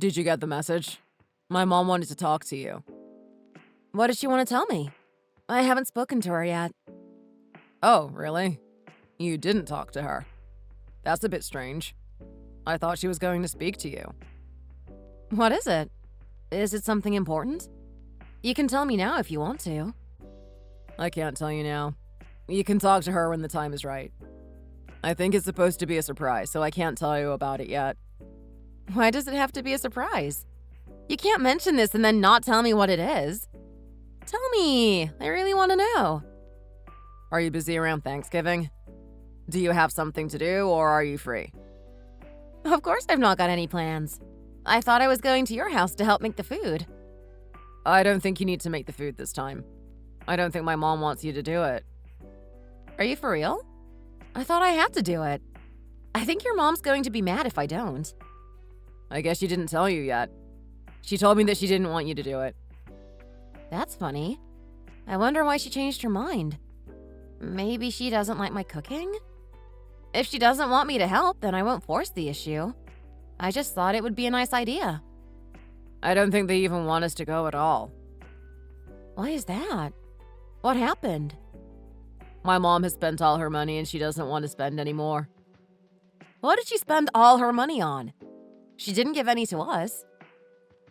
Did you get the message? My mom wanted to talk to you. What did she want to tell me? I haven't spoken to her yet. Oh, really? You didn't talk to her. That's a bit strange. I thought she was going to speak to you. What is it? Is it something important? You can tell me now if you want to. I can't tell you now. You can talk to her when the time is right. I think it's supposed to be a surprise, so I can't tell you about it yet. Why does it have to be a surprise? You can't mention this and then not tell me what it is. Tell me. I really want to know. Are you busy around Thanksgiving? Do you have something to do, or are you free? Of course I've not got any plans. I thought I was going to your house to help make the food. I don't think you need to make the food this time. I don't think my mom wants you to do it. Are you for real? I thought I had to do it. I think your mom's going to be mad if I don't. I guess she didn't tell you yet. She told me that she didn't want you to do it. That's funny. I wonder why she changed her mind. Maybe she doesn't like my cooking? If she doesn't want me to help, then I won't force the issue. I just thought it would be a nice idea. I don't think they even want us to go at all. Why is that? What happened? My mom has spent all her money and she doesn't want to spend any more. What did she spend all her money on? She didn't give any to us.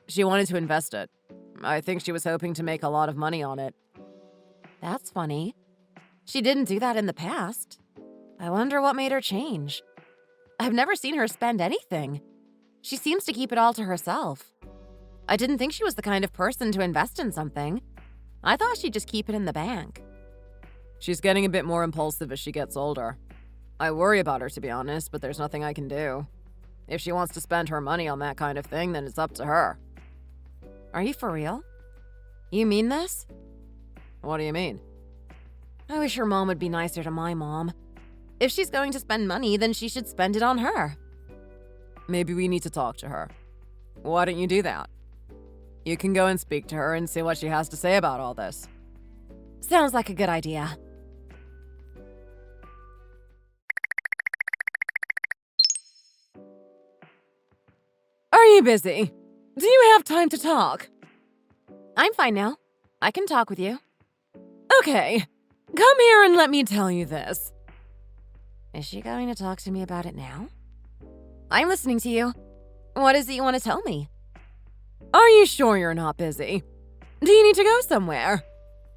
She wanted to invest it. I think she was hoping to make a lot of money on it. That's funny. She didn't do that in the past. I wonder what made her change. I've never seen her spend anything. She seems to keep it all to herself. I didn't think she was the kind of person to invest in something. I thought she'd just keep it in the bank. She's getting a bit more impulsive as she gets older. I worry about her, to be honest, but there's nothing I can do. If she wants to spend her money on that kind of thing, then it's up to her. Are you for real? You mean this? What do you mean? I wish her mom would be nicer to my mom. If she's going to spend money, then she should spend it on her. Maybe we need to talk to her. Why don't you do that? You can go and speak to her and see what she has to say about all this. Sounds like a good idea. Are you busy? Do you have time to talk? I'm fine now. I can talk with you. Okay. Come here and let me tell you this. Is she going to talk to me about it now? I'm listening to you. What is it you want to tell me? Are you sure you're not busy? Do you need to go somewhere?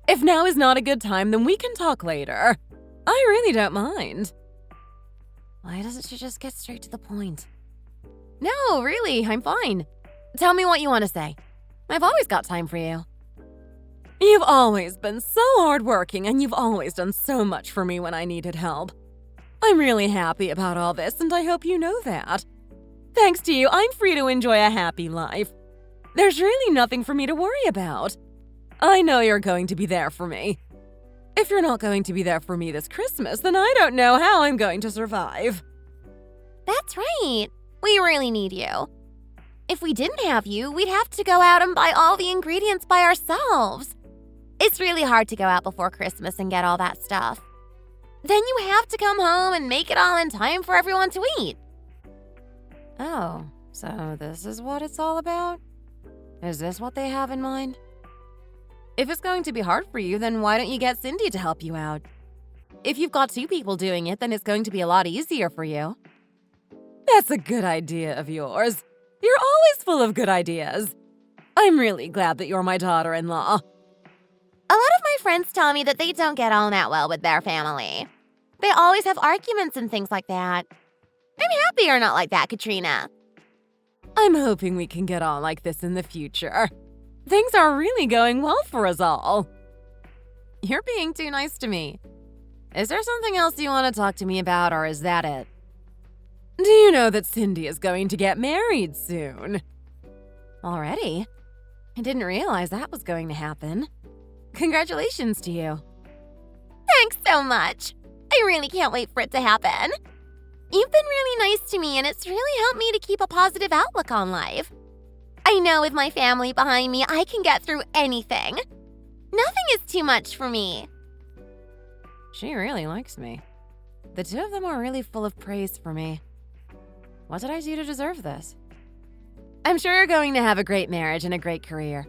If now is not a good time, then we can talk later. I really don't mind. Why doesn't she just get straight to the point? No, really, I'm fine. Tell me what you want to say. I've always got time for you. You've always been so hardworking, and you've always done so much for me when I needed help. I'm really happy about all this, and I hope you know that. Thanks to you, I'm free to enjoy a happy life. There's really nothing for me to worry about. I know you're going to be there for me. If you're not going to be there for me this Christmas, then I don't know how I'm going to survive. That's right. We really need you. If we didn't have you, we'd have to go out and buy all the ingredients by ourselves. It's really hard to go out before Christmas and get all that stuff. Then you have to come home and make it all in time for everyone to eat. Oh, so this is what it's all about? Is this what they have in mind? If it's going to be hard for you, then why don't you get Cindy to help you out? If you've got two people doing it, then it's going to be a lot easier for you. That's a good idea of yours. You're always full of good ideas. I'm really glad that you're my daughter-in-law. A lot of my friends tell me that they don't get on that well with their family. They always have arguments and things like that. I'm happy you're not like that, Katrina. I'm hoping we can get on like this in the future. Things are really going well for us all. You're being too nice to me. Is there something else you want to talk to me about, or is that it? Do you know that Cindy is going to get married soon? Already? I didn't realize that was going to happen. Congratulations to you. Thanks so much. I really can't wait for it to happen. You've been really nice to me, and it's really helped me to keep a positive outlook on life. I know with my family behind me, I can get through anything. Nothing is too much for me. She really likes me. The two of them are really full of praise for me. What did I do to deserve this? I'm sure you're going to have a great marriage and a great career.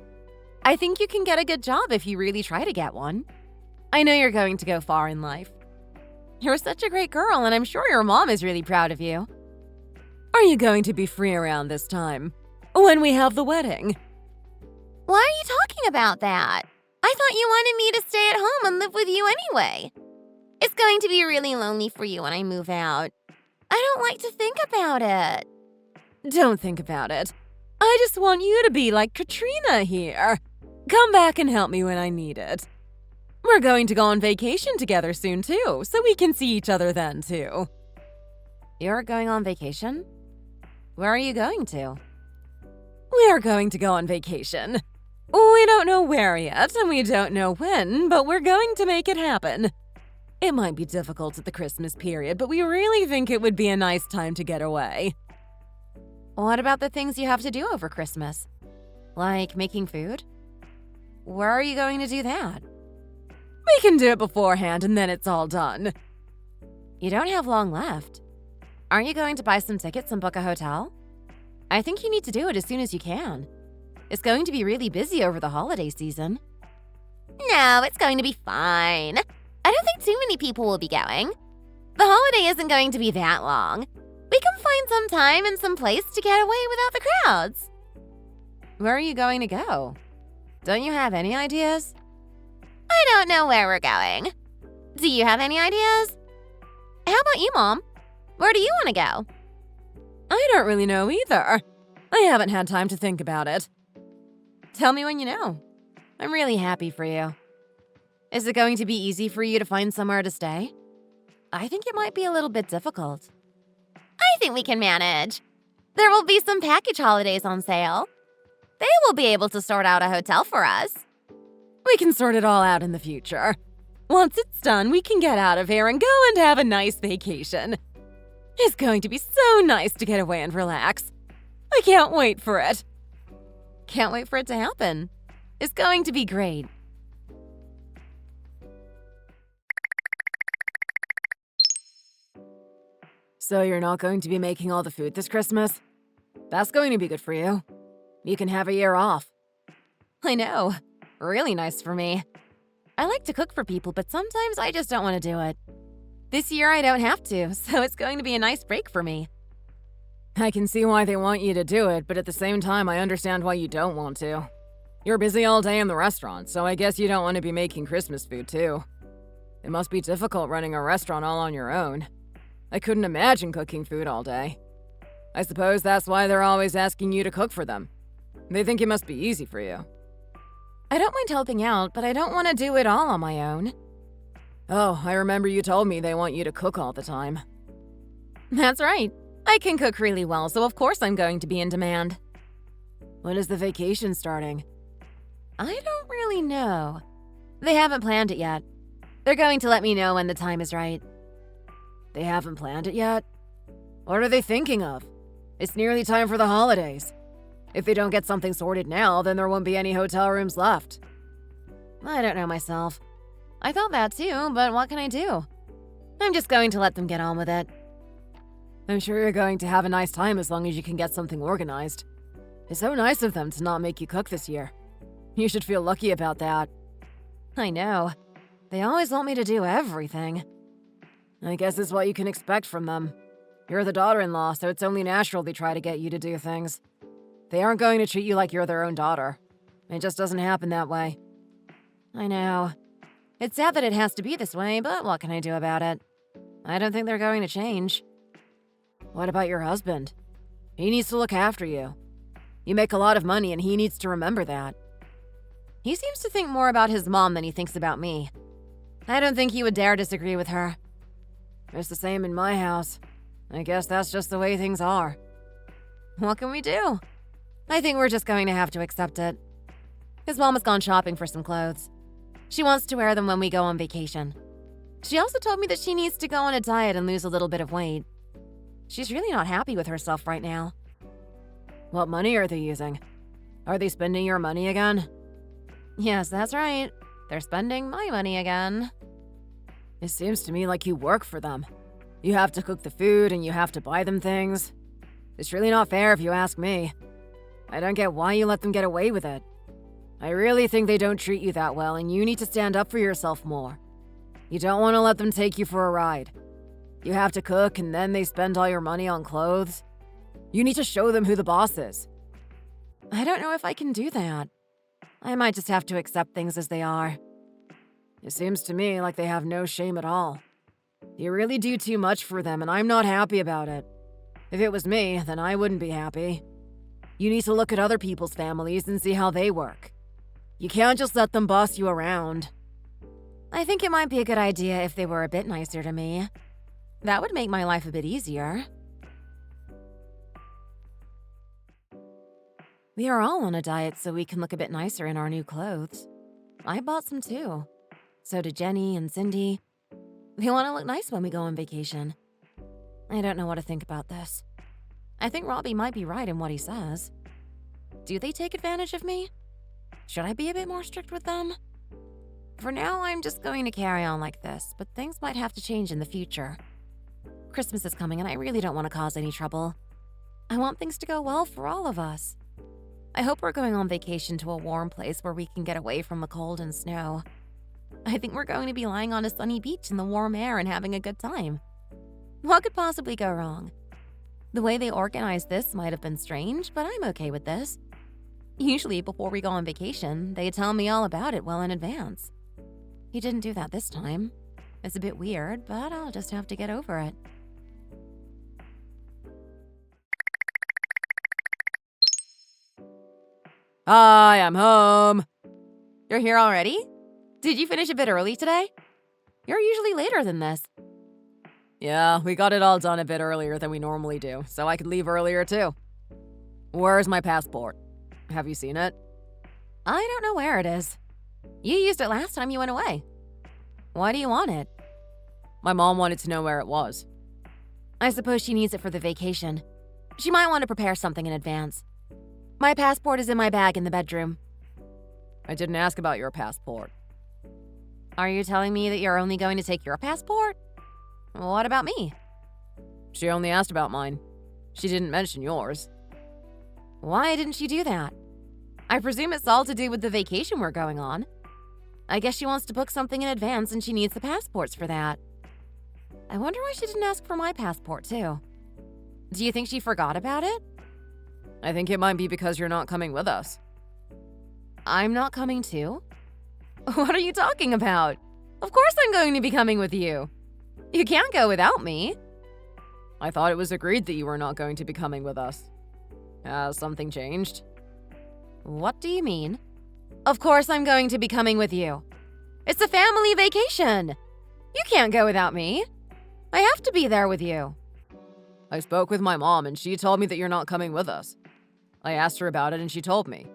I think you can get a good job if you really try to get one. I know you're going to go far in life. You're such a great girl, and I'm sure your mom is really proud of you. Are you going to be free around this time? When we have the wedding? Why are you talking about that? I thought you wanted me to stay at home and live with you anyway. It's going to be really lonely for you when I move out. I don't like to think about it. Don't think about it. I just want you to be like Katrina here. Come back and help me when I need it. We're going to go on vacation together soon, too, so we can see each other then, too. You're going on vacation? Where are you going to? We are going to go on vacation. We don't know where yet, and we don't know when, but we're going to make it happen. It might be difficult at the Christmas period, but we really think it would be a nice time to get away. What about the things you have to do over Christmas? Like making food? Where are you going to do that? We can do it beforehand and then it's all done. You don't have long left. Aren't you going to buy some tickets and book a hotel? I think you need to do it as soon as you can. It's going to be really busy over the holiday season. No, it's going to be fine. I don't think too many people will be going. The holiday isn't going to be that long. We can find some time and some place to get away without the crowds. Where are you going to go? Don't you have any ideas? I don't know where we're going. Do you have any ideas? How about you, Mom? Where do you want to go? I don't really know either. I haven't had time to think about it. Tell me when you know. I'm really happy for you. Is it going to be easy for you to find somewhere to stay? I think it might be a little bit difficult. I think we can manage. There will be some package holidays on sale. They will be able to sort out a hotel for us. We can sort it all out in the future. Once it's done, we can get out of here and go and have a nice vacation. It's going to be so nice to get away and relax. I can't wait for it. Can't wait for it to happen. It's going to be great. So you're not going to be making all the food this Christmas? That's going to be good for you. You can have a year off. I know. Really nice for me. I like to cook for people, but sometimes I just don't want to do it. This year I don't have to, so it's going to be a nice break for me. I can see why they want you to do it, but at the same time I understand why you don't want to. You're busy all day in the restaurant, so I guess you don't want to be making Christmas food too. It must be difficult running a restaurant all on your own. I couldn't imagine cooking food all day. I suppose that's why they're always asking you to cook for them. They think it must be easy for you. I don't mind helping out, but I don't want to do it all on my own. Oh, I remember you told me they want you to cook all the time. That's right. I can cook really well, so of course I'm going to be in demand. When is the vacation starting? I don't really know. They haven't planned it yet. They're going to let me know when the time is right. They haven't planned it yet? What are they thinking of? It's nearly time for the holidays. If they don't get something sorted now, then there won't be any hotel rooms left. I don't know myself. I thought that too, but what can I do? I'm just going to let them get on with it. I'm sure you're going to have a nice time as long as you can get something organized. It's so nice of them to not make you cook this year. You should feel lucky about that. I know. They always want me to do everything. I guess it's what you can expect from them. You're the daughter-in-law, so it's only natural they try to get you to do things. They aren't going to treat you like you're their own daughter. It just doesn't happen that way. I know. It's sad that it has to be this way, but what can I do about it? I don't think they're going to change. What about your husband? He needs to look after you. You make a lot of money and he needs to remember that. He seems to think more about his mom than he thinks about me. I don't think he would dare disagree with her. It's the same in my house. I guess that's just the way things are. What can we do? I think we're just going to have to accept it. His mom has gone shopping for some clothes. She wants to wear them when we go on vacation. She also told me that she needs to go on a diet and lose a little bit of weight. She's really not happy with herself right now. What money are they using? Are they spending your money again? Yes, that's right. They're spending my money again. It seems to me like you work for them. You have to cook the food and you have to buy them things. It's really not fair if you ask me. I don't get why you let them get away with it. I really think they don't treat you that well, and you need to stand up for yourself more. You don't want to let them take you for a ride. You have to cook, and then they spend all your money on clothes. You need to show them who the boss is. I don't know if I can do that. I might just have to accept things as they are. It seems to me like they have no shame at all. You really do too much for them, and I'm not happy about it. If it was me, then I wouldn't be happy. You need to look at other people's families and see how they work. You can't just let them boss you around. I think it might be a good idea if they were a bit nicer to me. That would make my life a bit easier. We are all on a diet so we can look a bit nicer in our new clothes. I bought some too. So did Jenny and Cindy. We want to look nice when we go on vacation. I don't know what to think about this. I think Robbie might be right in what he says. Do they take advantage of me? Should I be a bit more strict with them? For now, I'm just going to carry on like this, but things might have to change in the future. Christmas is coming and I really don't want to cause any trouble. I want things to go well for all of us. I hope we're going on vacation to a warm place where we can get away from the cold and snow. I think we're going to be lying on a sunny beach in the warm air and having a good time. What could possibly go wrong? The way they organized this might have been strange, but I'm okay with this. Usually, before we go on vacation, they tell me all about it well in advance. He didn't do that this time. It's a bit weird, but I'll just have to get over it. Hi, I'm home. You're here already? Did you finish a bit early today? You're usually later than this. Yeah, we got it all done a bit earlier than we normally do, so I could leave earlier too. Where's my passport? Have you seen it? I don't know where it is. You used it last time you went away. Why do you want it? My mom wanted to know where it was. I suppose she needs it for the vacation. She might want to prepare something in advance. My passport is in my bag in the bedroom. I didn't ask about your passport. Are you telling me that you're only going to take your passport? What about me? She only asked about mine. She didn't mention yours. Why didn't she do that? I presume it's all to do with the vacation we're going on. I guess she wants to book something in advance and she needs the passports for that. I wonder why she didn't ask for my passport too. Do you think she forgot about it? I think it might be because you're not coming with us. I'm not coming too? What are you talking about? Of course I'm going to be coming with you. You can't go without me. I thought it was agreed that you were not going to be coming with us. Has something changed? What do you mean? Of course I'm going to be coming with you. It's a family vacation. You can't go without me. I have to be there with you. I spoke with my mom and she told me that you're not coming with us. I asked her about it and she told me.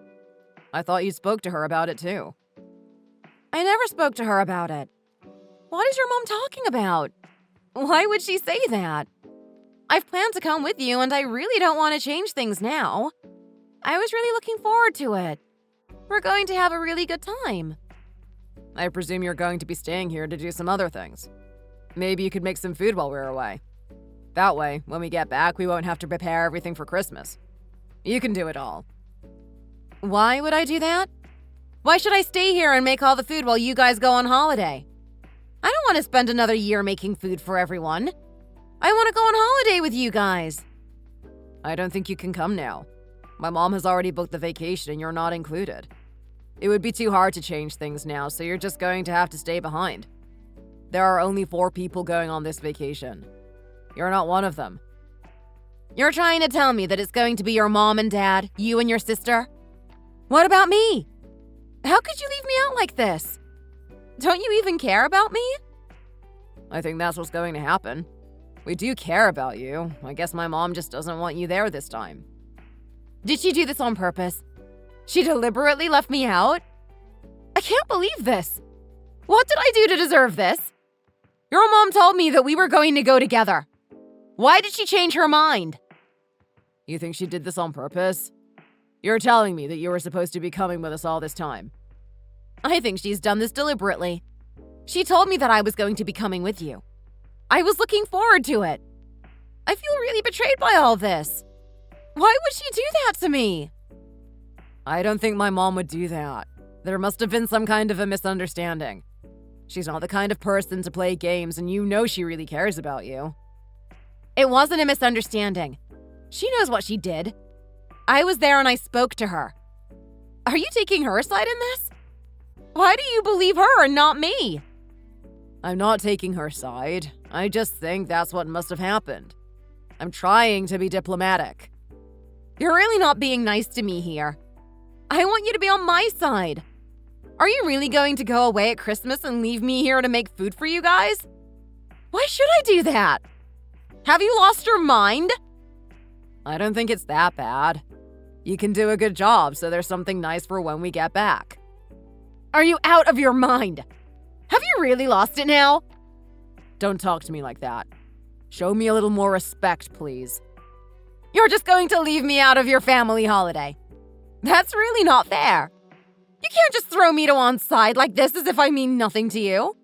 I thought you spoke to her about it too. I never spoke to her about it. What is your mom talking about? Why would she say that? I've planned to come with you and I really don't want to change things now. I was really looking forward to it. We're going to have a really good time. I presume you're going to be staying here to do some other things. Maybe you could make some food while we're away. That way, when we get back, we won't have to prepare everything for Christmas. You can do it all. Why would I do that? Why should I stay here and make all the food while you guys go on holiday? I don't want to spend another year making food for everyone. I want to go on holiday with you guys. I don't think you can come now. My mom has already booked the vacation and you're not included. It would be too hard to change things now, so you're just going to have to stay behind. There are only 4 people going on this vacation. You're not one of them. You're trying to tell me that it's going to be your mom and dad, you and your sister? What about me? How could you leave me out like this? Don't you even care about me? I think that's what's going to happen. We do care about you. I guess my mom just doesn't want you there this time. Did she do this on purpose? She deliberately left me out? I can't believe this. What did I do to deserve this? Your mom told me that we were going to go together. Why did she change her mind? You think she did this on purpose? You're telling me that you were supposed to be coming with us all this time. I think she's done this deliberately. She told me that I was going to be coming with you. I was looking forward to it. I feel really betrayed by all this. Why would she do that to me? I don't think my mom would do that. There must have been some kind of a misunderstanding. She's not the kind of person to play games, and you know she really cares about you. It wasn't a misunderstanding. She knows what she did. I was there and I spoke to her. Are you taking her side in this? Why do you believe her and not me? I'm not taking her side. I just think that's what must have happened. I'm trying to be diplomatic. You're really not being nice to me here. I want you to be on my side. Are you really going to go away at Christmas and leave me here to make food for you guys? Why should I do that? Have you lost your mind? I don't think it's that bad. You can do a good job, so there's something nice for when we get back. Are you out of your mind? Have you really lost it now? Don't talk to me like that. Show me a little more respect, please. You're just going to leave me out of your family holiday. That's really not fair. You can't just throw me to one side like this as if I mean nothing to you.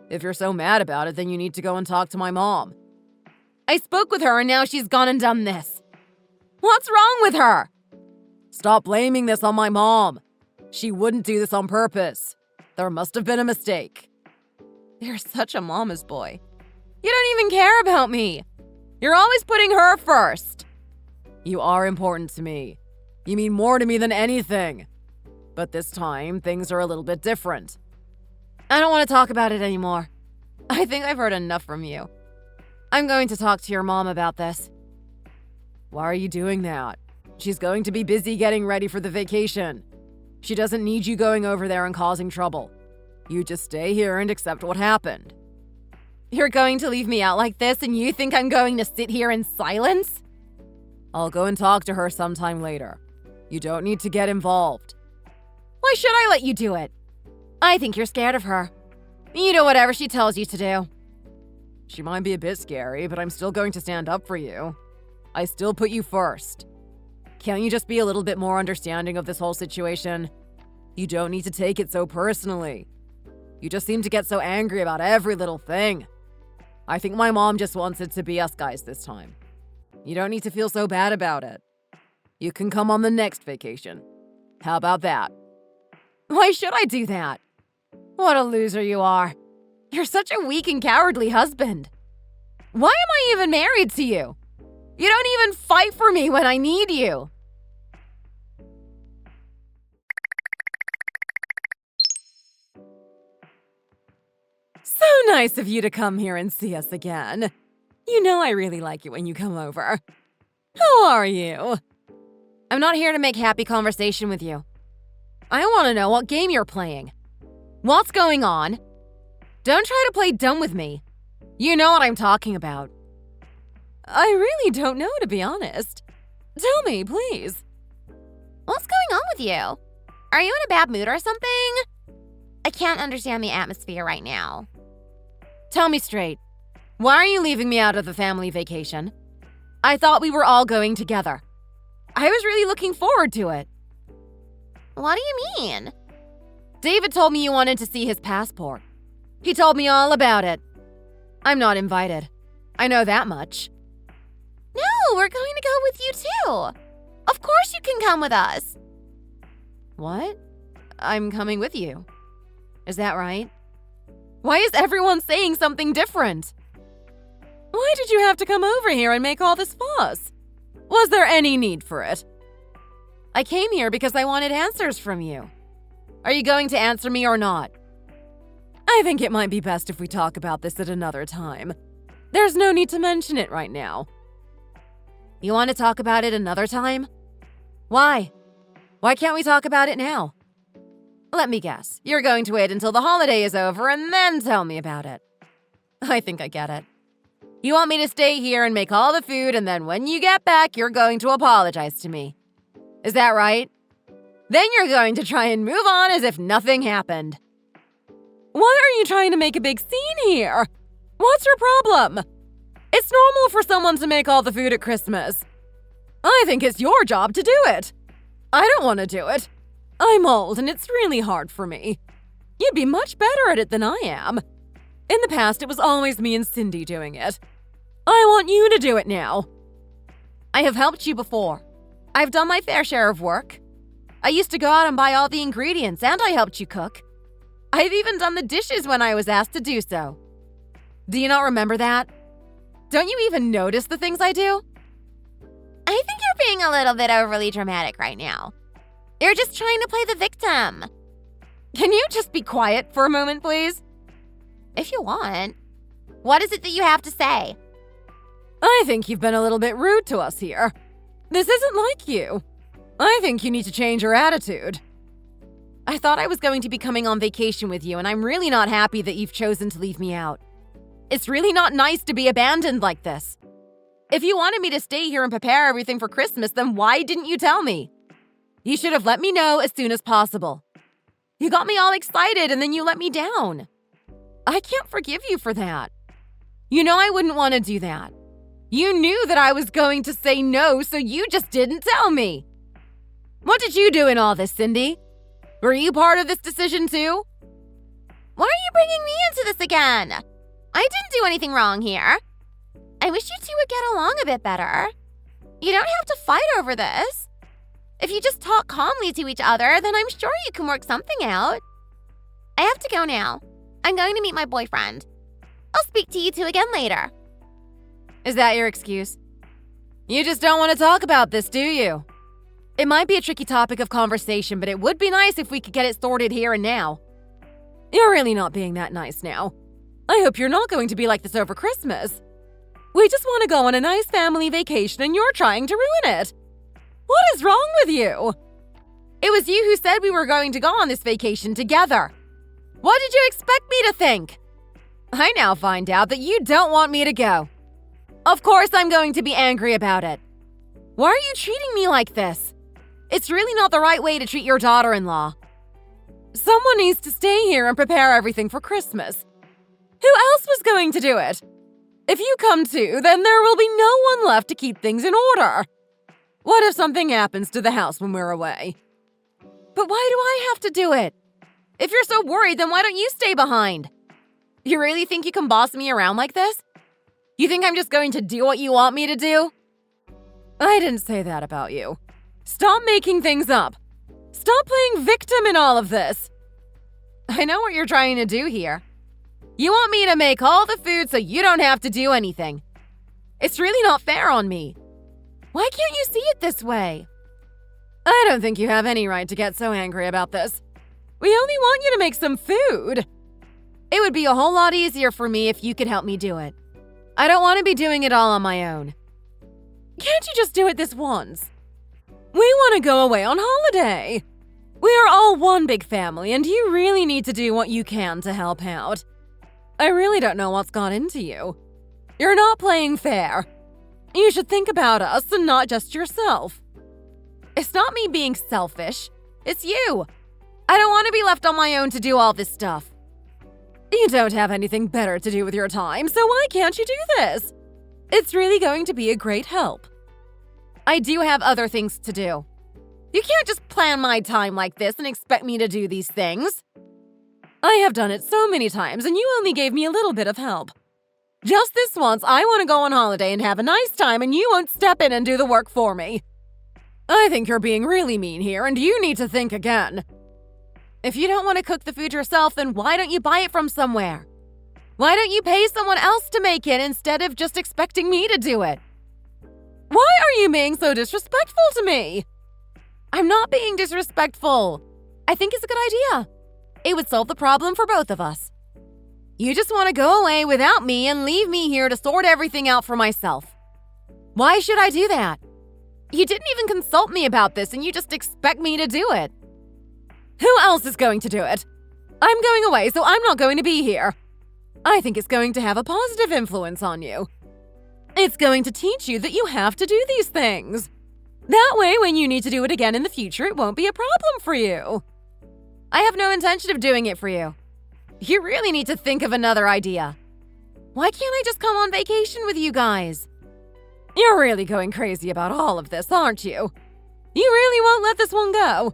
If you're so mad about it, then you need to go and talk to my mom. I spoke with her and now she's gone and done this. What's wrong with her? Stop blaming this on my mom. She wouldn't do this on purpose. There must have been a mistake. You're such a mama's boy. You don't even care about me. You're always putting her first. You are important to me. You mean more to me than anything. But this time, things are a little bit different. I don't want to talk about it anymore. I think I've heard enough from you. I'm going to talk to your mom about this. Why are you doing that? She's going to be busy getting ready for the vacation. She doesn't need you going over there and causing trouble. You just stay here and accept what happened. You're going to leave me out like this and you think I'm going to sit here in silence? I'll go and talk to her sometime later. You don't need to get involved. Why should I let you do it? I think you're scared of her. You do whatever she tells you to do. She might be a bit scary, but I'm still going to stand up for you. I still put you first. Can't you just be a little bit more understanding of this whole situation? You don't need to take it so personally. You just seem to get so angry about every little thing. I think my mom just wants it to be us guys this time. You don't need to feel so bad about it. You can come on the next vacation. How about that? Why should I do that? What a loser you are. You're such a weak and cowardly husband. Why am I even married to you? You don't even fight for me when I need you. So nice of you to come here and see us again. You know I really like it when you come over. How are you? I'm not here to make happy conversation with you. I want to know what game you're playing. What's going on? Don't try to play dumb with me. You know what I'm talking about. I really don't know, to be honest. Tell me, please. What's going on with you? Are you in a bad mood or something? I can't understand the atmosphere right now. Tell me straight. Why are you leaving me out of the family vacation? I thought we were all going together. I was really looking forward to it. What do you mean? David told me you wanted to see his passport. He told me all about it. I'm not invited. I know that much. No, we're going to go with you too. Of course you can come with us. What? I'm coming with you. Is that right? Why is everyone saying something different? Why did you have to come over here and make all this fuss? Was there any need for it? I came here because I wanted answers from you. Are you going to answer me or not? I think it might be best if we talk about this at another time. There's no need to mention it right now. You want to talk about it another time? Why? Why can't we talk about it now? Let me guess. You're going to wait until the holiday is over and then tell me about it. I think I get it. You want me to stay here and make all the food, and then when you get back, you're going to apologize to me. Is that right? Then you're going to try and move on as if nothing happened. Why are you trying to make a big scene here? What's your problem? It's normal for someone to make all the food at Christmas. I think it's your job to do it. I don't want to do it. I'm old and it's really hard for me. You'd be much better at it than I am. In the past, it was always me and Cindy doing it. I want you to do it now. I have helped you before. I've done my fair share of work. I used to go out and buy all the ingredients, and I helped you cook. I've even done the dishes when I was asked to do so. Do you not remember that? Don't you even notice the things I do? I think you're being a little bit overly dramatic right now. You're just trying to play the victim. Can you just be quiet for a moment, please? If you want. What is it that you have to say? I think you've been a little bit rude to us here. This isn't like you. I think you need to change your attitude. I thought I was going to be coming on vacation with you, and I'm really not happy that you've chosen to leave me out. It's really not nice to be abandoned like this. If you wanted me to stay here and prepare everything for Christmas, then why didn't you tell me? You should have let me know as soon as possible. You got me all excited and then you let me down. I can't forgive you for that. You know I wouldn't want to do that. You knew that I was going to say no, so you just didn't tell me. What did you do in all this, Cindy? Were you part of this decision too? Why are you bringing me into this again? I didn't do anything wrong here. I wish you two would get along a bit better. You don't have to fight over this. If you just talk calmly to each other, then I'm sure you can work something out. I have to go now. I'm going to meet my boyfriend. I'll speak to you two again later. Is that your excuse? You just don't want to talk about this, do you? It might be a tricky topic of conversation, but it would be nice if we could get it sorted here and now. You're really not being that nice now. I hope you're not going to be like this over Christmas. We just want to go on a nice family vacation and you're trying to ruin it. What is wrong with you? It was you who said we were going to go on this vacation together. What did you expect me to think? I now find out that you don't want me to go. Of course I'm going to be angry about it. Why are you treating me like this? It's really not the right way to treat your daughter-in-law. Someone needs to stay here and prepare everything for Christmas. Who else was going to do it? If you come too, then there will be no one left to keep things in order. What if something happens to the house when we're away? But why do I have to do it? If you're so worried, then why don't you stay behind? You really think you can boss me around like this? You think I'm just going to do what you want me to do? I didn't say that about you. Stop making things up. Stop playing victim in all of this. I know what you're trying to do here. You want me to make all the food so you don't have to do anything. It's really not fair on me. Why can't you see it this way? I don't think you have any right to get so angry about this. We only want you to make some food. It would be a whole lot easier for me if you could help me do it. I don't want to be doing it all on my own. Can't you just do it this once? We want to go away on holiday. We are all one big family, and you really need to do what you can to help out. I really don't know what's got into you. You're not playing fair. You should think about us and not just yourself. It's not me being selfish. It's you. I don't want to be left on my own to do all this stuff. You don't have anything better to do with your time, so why can't you do this? It's really going to be a great help. I do have other things to do. You can't just plan my time like this and expect me to do these things. I have done it so many times, and you only gave me a little bit of help. Just this once, I want to go on holiday and have a nice time, and you won't step in and do the work for me. I think you're being really mean here, and you need to think again. If you don't want to cook the food yourself, then why don't you buy it from somewhere? Why don't you pay someone else to make it instead of just expecting me to do it? Why are you being so disrespectful to me? I'm not being disrespectful. I think it's a good idea. It would solve the problem for both of us. You just want to go away without me and leave me here to sort everything out for myself. Why should I do that? You didn't even consult me about this and you just expect me to do it. Who else is going to do it? I'm going away, so I'm not going to be here. I think it's going to have a positive influence on you. It's going to teach you that you have to do these things. That way, when you need to do it again in the future, it won't be a problem for you. I have no intention of doing it for you. You really need to think of another idea. Why can't I just come on vacation with you guys? You're really going crazy about all of this, aren't you? You really won't let this one go.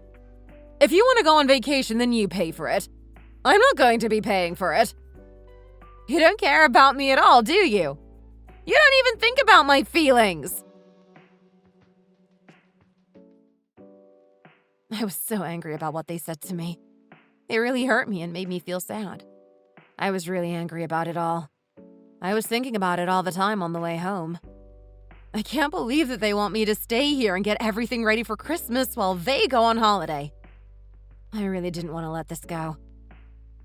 If you want to go on vacation, then you pay for it. I'm not going to be paying for it. You don't care about me at all, do you? You don't even think about my feelings. I was so angry about what they said to me. It really hurt me and made me feel sad. I was really angry about it all. I was thinking about it all the time on the way home. I can't believe that they want me to stay here and get everything ready for Christmas while they go on holiday. I really didn't want to let this go.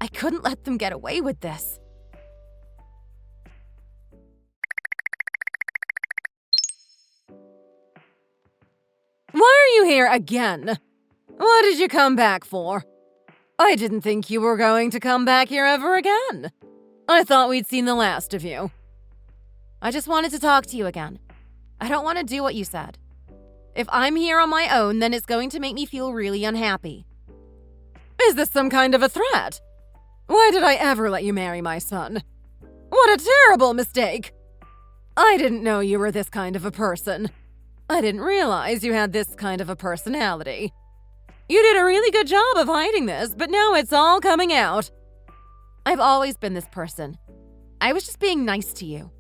I couldn't let them get away with this. Why are you here again? What did you come back for? I didn't think you were going to come back here ever again. I thought we'd seen the last of you. I just wanted to talk to you again. I don't want to do what you said. If I'm here on my own, then it's going to make me feel really unhappy. Is this some kind of a threat? Why did I ever let you marry my son? What a terrible mistake! I didn't know you were this kind of a person. I didn't realize you had this kind of a personality. You did a really good job of hiding this, but now it's all coming out. I've always been this person. I was just being nice to you.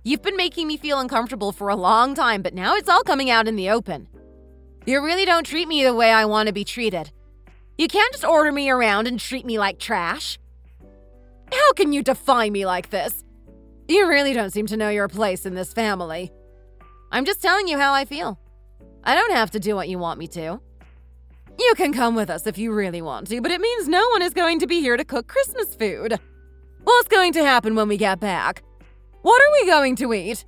You've been making me feel uncomfortable for a long time, but now it's all coming out in the open. You really don't treat me the way I want to be treated. You can't just order me around and treat me like trash. How can you defy me like this? You really don't seem to know your place in this family. I'm just telling you how I feel. I don't have to do what you want me to. You can come with us if you really want to, but it means no one is going to be here to cook Christmas food. What's going to happen when we get back? What are we going to eat?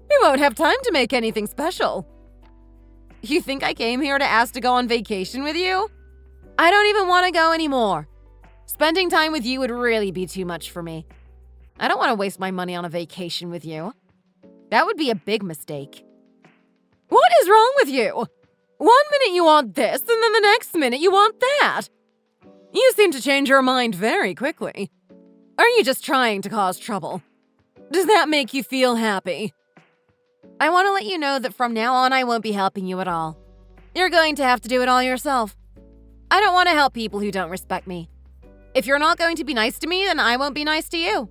We won't have time to make anything special. You think I came here to ask to go on vacation with you? I don't even want to go anymore. Spending time with you would really be too much for me. I don't want to waste my money on a vacation with you. That would be a big mistake. What is wrong with you? 1 minute you want this, and then the next minute you want that. You seem to change your mind very quickly. Are you just trying to cause trouble? Does that make you feel happy? I want to let you know that from now on I won't be helping you at all. You're going to have to do it all yourself. I don't want to help people who don't respect me. If you're not going to be nice to me, then I won't be nice to you.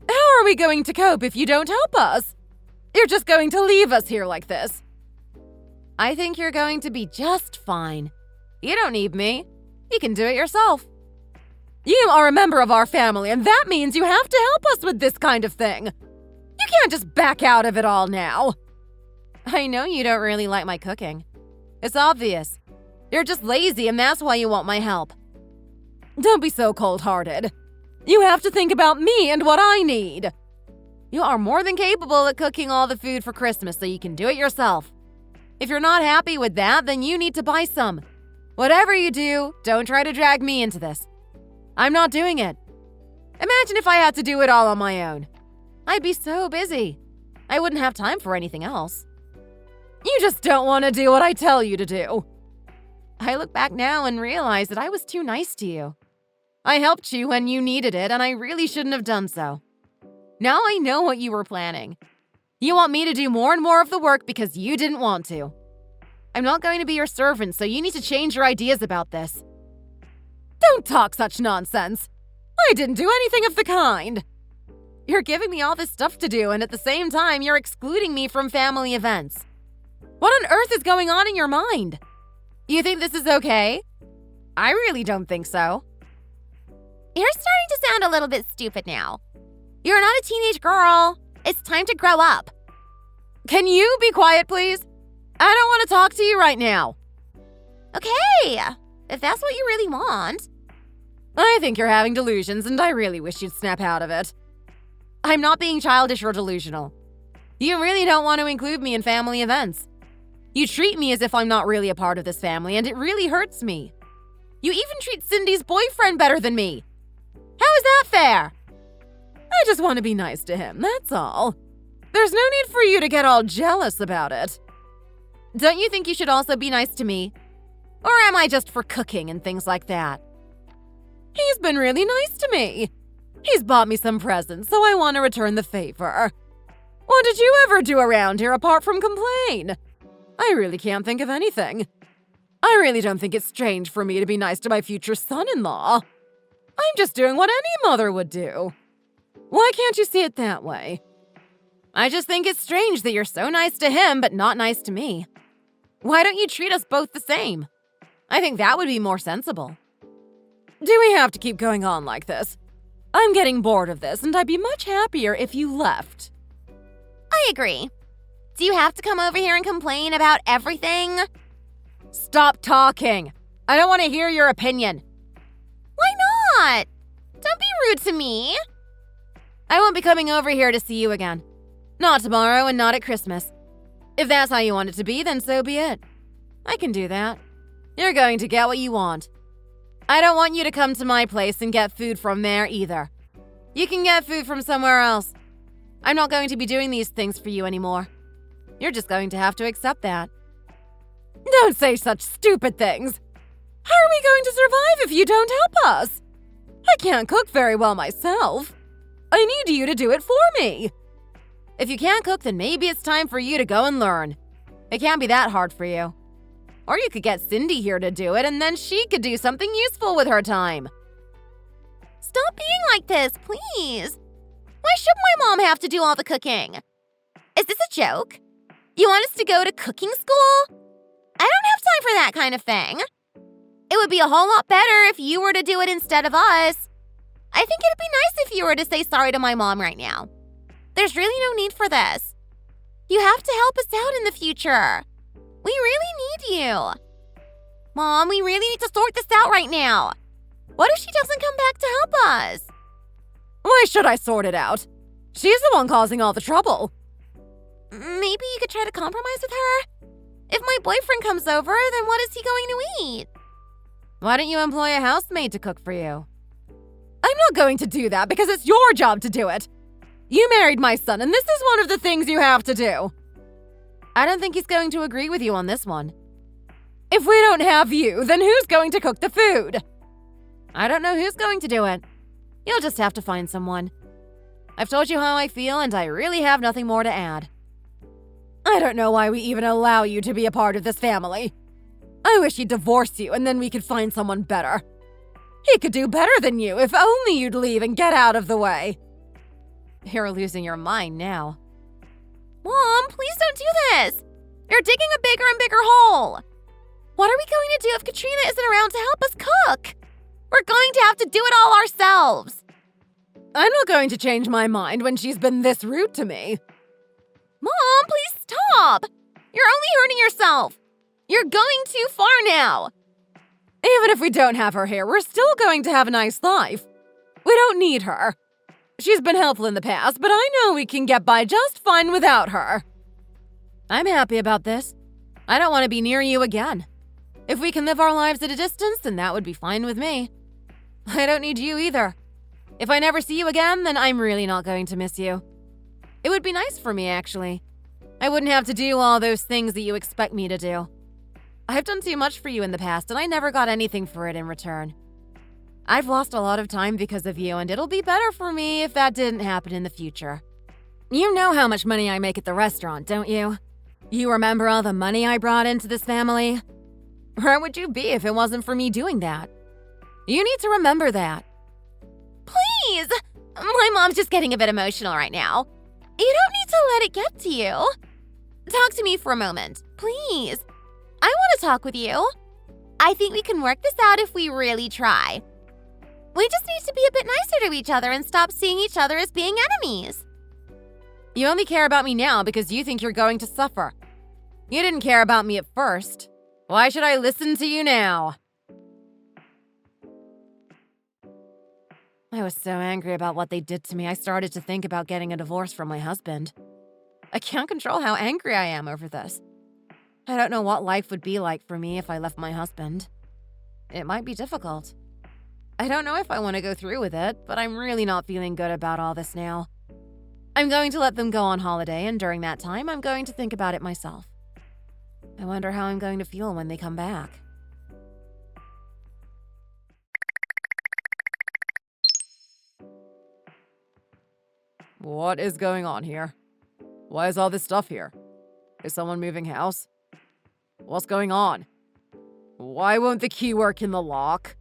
How are we going to cope if you don't help us? You're just going to leave us here like this. I think you're going to be just fine. You don't need me. You can do it yourself. You are a member of our family, and that means you have to help us with this kind of thing. You can't just back out of it all now. I know you don't really like my cooking. It's obvious. You're just lazy, and that's why you want my help. Don't be so cold-hearted. You have to think about me and what I need. You are more than capable at cooking all the food for Christmas, so you can do it yourself. If you're not happy with that, then you need to buy some. Whatever you do, don't try to drag me into this. I'm not doing it. Imagine if I had to do it all on my own. I'd be so busy. I wouldn't have time for anything else. You just don't want to do what I tell you to do. I look back now and realize that I was too nice to you. I helped you when you needed it, and I really shouldn't have done so. Now I know what you were planning. You want me to do more and more of the work because you didn't want to. I'm not going to be your servant, so you need to change your ideas about this. Don't talk such nonsense. I didn't do anything of the kind. You're giving me all this stuff to do, and at the same time, you're excluding me from family events. What on earth is going on in your mind? You think this is okay? I really don't think so. You're starting to sound a little bit stupid now. You're not a teenage girl. It's time to grow up. Can you be quiet, please? I don't want to talk to you right now. Okay, if that's what you really want. I think you're having delusions, and I really wish you'd snap out of it. I'm not being childish or delusional. You really don't want to include me in family events. You treat me as if I'm not really a part of this family, and it really hurts me. You even treat Cindy's boyfriend better than me. How is that fair? I just want to be nice to him, that's all. There's no need for you to get all jealous about it. Don't you think you should also be nice to me? Or am I just for cooking and things like that? He's been really nice to me. He's bought me some presents, so I want to return the favor. What did you ever do around here apart from complain? I really can't think of anything. I really don't think it's strange for me to be nice to my future son-in-law. I'm just doing what any mother would do. Why can't you see it that way? I just think it's strange that you're so nice to him but not nice to me. Why don't you treat us both the same? I think that would be more sensible. Do we have to keep going on like this? I'm getting bored of this, and I'd be much happier if you left. I agree. Do you have to come over here and complain about everything? Stop talking. I don't want to hear your opinion. Why not? Don't be rude to me. I won't be coming over here to see you again. Not tomorrow and not at Christmas. If that's how you want it to be, then so be it. I can do that. You're going to get what you want. I don't want you to come to my place and get food from there either. You can get food from somewhere else. I'm not going to be doing these things for you anymore. You're just going to have to accept that. Don't say such stupid things. How are we going to survive if you don't help us? I can't cook very well myself. I need you to do it for me. If you can't cook, then maybe it's time for you to go and learn. It can't be that hard for you. Or you could get Cindy here to do it, and then she could do something useful with her time. Stop being like this, please. Why should my mom have to do all the cooking? Is this a joke? You want us to go to cooking school? I don't have time for that kind of thing. It would be a whole lot better if you were to do it instead of us. I think it'd be nice if you were to say sorry to my mom right now. There's really no need for this. You have to help us out in the future. We really need you. Mom, we really need to sort this out right now. What if she doesn't come back to help us? Why should I sort it out? She's the one causing all the trouble. Maybe you could try to compromise with her? If my boyfriend comes over, then what is he going to eat? Why don't you employ a housemaid to cook for you? I'm not going to do that because it's your job to do it. You married my son, and this is one of the things you have to do. I don't think he's going to agree with you on this one. If we don't have you, then who's going to cook the food? I don't know who's going to do it. You'll just have to find someone. I've told you how I feel, and I really have nothing more to add. I don't know why we even allow you to be a part of this family. I wish he'd divorce you, and then we could find someone better. He could do better than you if only you'd leave and get out of the way. You're losing your mind now. Mom, please don't do this. You're digging a bigger and bigger hole. What are we going to do if Katrina isn't around to help us cook? We're going to have to do it all ourselves. I'm not going to change my mind when she's been this rude to me. Mom, please stop. You're only hurting yourself. You're going too far now. Even if we don't have her here, we're still going to have a nice life. We don't need her. She's been helpful in the past, but I know we can get by just fine without her. I'm happy about this. I don't want to be near you again. If we can live our lives at a distance, then that would be fine with me. I don't need you either. If I never see you again, then I'm really not going to miss you. It would be nice for me, actually. I wouldn't have to do all those things that you expect me to do. I've done too much for you in the past, and I never got anything for it in return. I've lost a lot of time because of you, and it'll be better for me if that didn't happen in the future. You know how much money I make at the restaurant, don't you? You remember all the money I brought into this family? Where would you be if it wasn't for me doing that? You need to remember that. Please! My mom's just getting a bit emotional right now. You don't need to let it get to you. Talk to me for a moment, please. I want to talk with you. I think we can work this out if we really try. We just need to be a bit nicer to each other and stop seeing each other as being enemies. You only care about me now because you think you're going to suffer. You didn't care about me at first. Why should I listen to you now? I was so angry about what they did to me, I started to think about getting a divorce from my husband. I can't control how angry I am over this. I don't know what life would be like for me if I left my husband. It might be difficult. I don't know if I want to go through with it, but I'm really not feeling good about all this now. I'm going to let them go on holiday, and during that time, I'm going to think about it myself. I wonder how I'm going to feel when they come back. What is going on here? Why is all this stuff here? Is someone moving house? What's going on? Why won't the key work in the lock?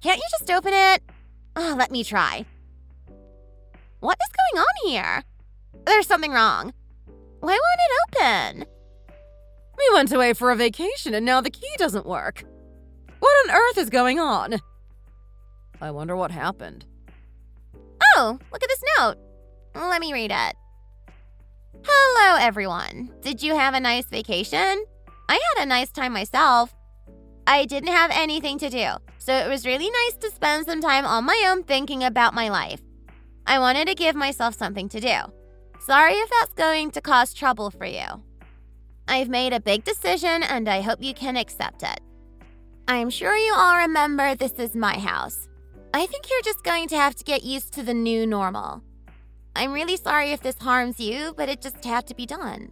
Can't you just open it? Oh, let me try. What is going on here? There's something wrong. Why won't it open? We went away for a vacation and now the key doesn't work. What on earth is going on? I wonder what happened. Oh, look at this note. Let me read it. Hello, everyone. Did you have a nice vacation? I had a nice time myself. I didn't have anything to do, so it was really nice to spend some time on my own thinking about my life. I wanted to give myself something to do. Sorry if that's going to cause trouble for you. I've made a big decision and I hope you can accept it. I'm sure you all remember this is my house. I think you're just going to have to get used to the new normal. I'm really sorry if this harms you, but it just had to be done.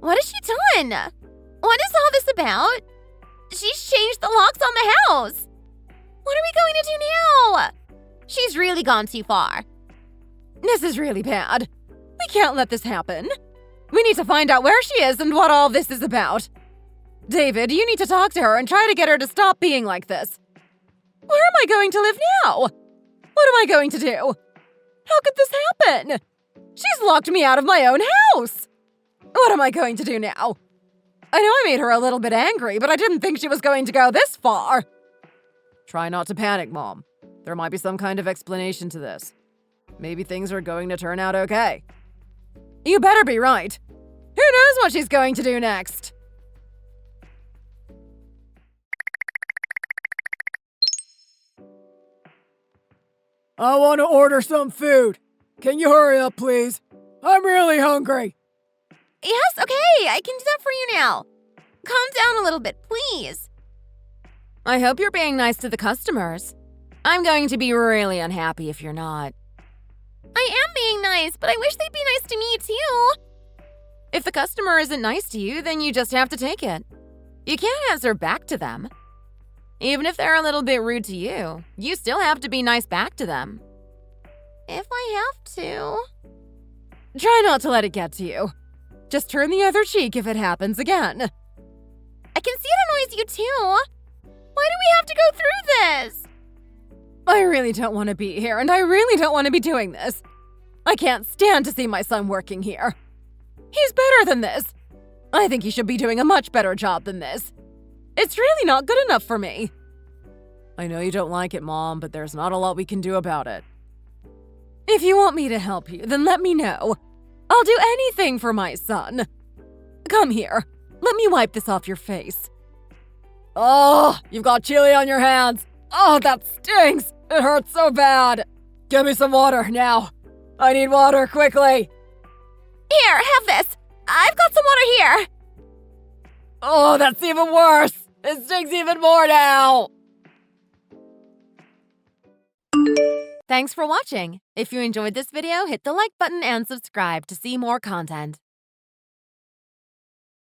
What has she done? What is all this about? She's changed the locks on the house. What are we going to do now? She's really gone too far. This is really bad. We can't let this happen. We need to find out where she is and what all this is about. David, you need to talk to her and try to get her to stop being like this. Where am I going to live now? What am I going to do? How could this happen? She's locked me out of my own house. What am I going to do now? I know I made her a little bit angry, but I didn't think she was going to go this far. Try not to panic, Mom. There might be some kind of explanation to this. Maybe things are going to turn out okay. You better be right. Who knows what she's going to do next? I want to order some food. Can you hurry up, please? I'm really hungry. Yes, okay, I can do that for you now. Calm down a little bit, please. I hope you're being nice to the customers. I'm going to be really unhappy if you're not. I am being nice, but I wish they'd be nice to me too. If the customer isn't nice to you, then you just have to take it. You can't answer back to them. Even if they're a little bit rude to you, you still have to be nice back to them. If I have to. Try not to let it get to you. Just turn the other cheek if it happens again. I can see it annoys you too. Why do we have to go through this? I really don't want to be here, and I really don't want to be doing this. I can't stand to see my son working here. He's better than this. I think he should be doing a much better job than this. It's really not good enough for me. I know you don't like it, Mom, but there's not a lot we can do about it. If you want me to help you, then let me know. I'll do anything for my son. Come here. Let me wipe this off your face. Oh, you've got chili on your hands. Oh, that stinks. It hurts so bad. Give me some water now. I need water quickly. Here, have this. I've got some water here. Oh, that's even worse. It stinks even more now. Thanks for watching. If you enjoyed this video, hit the like button and subscribe to see more content.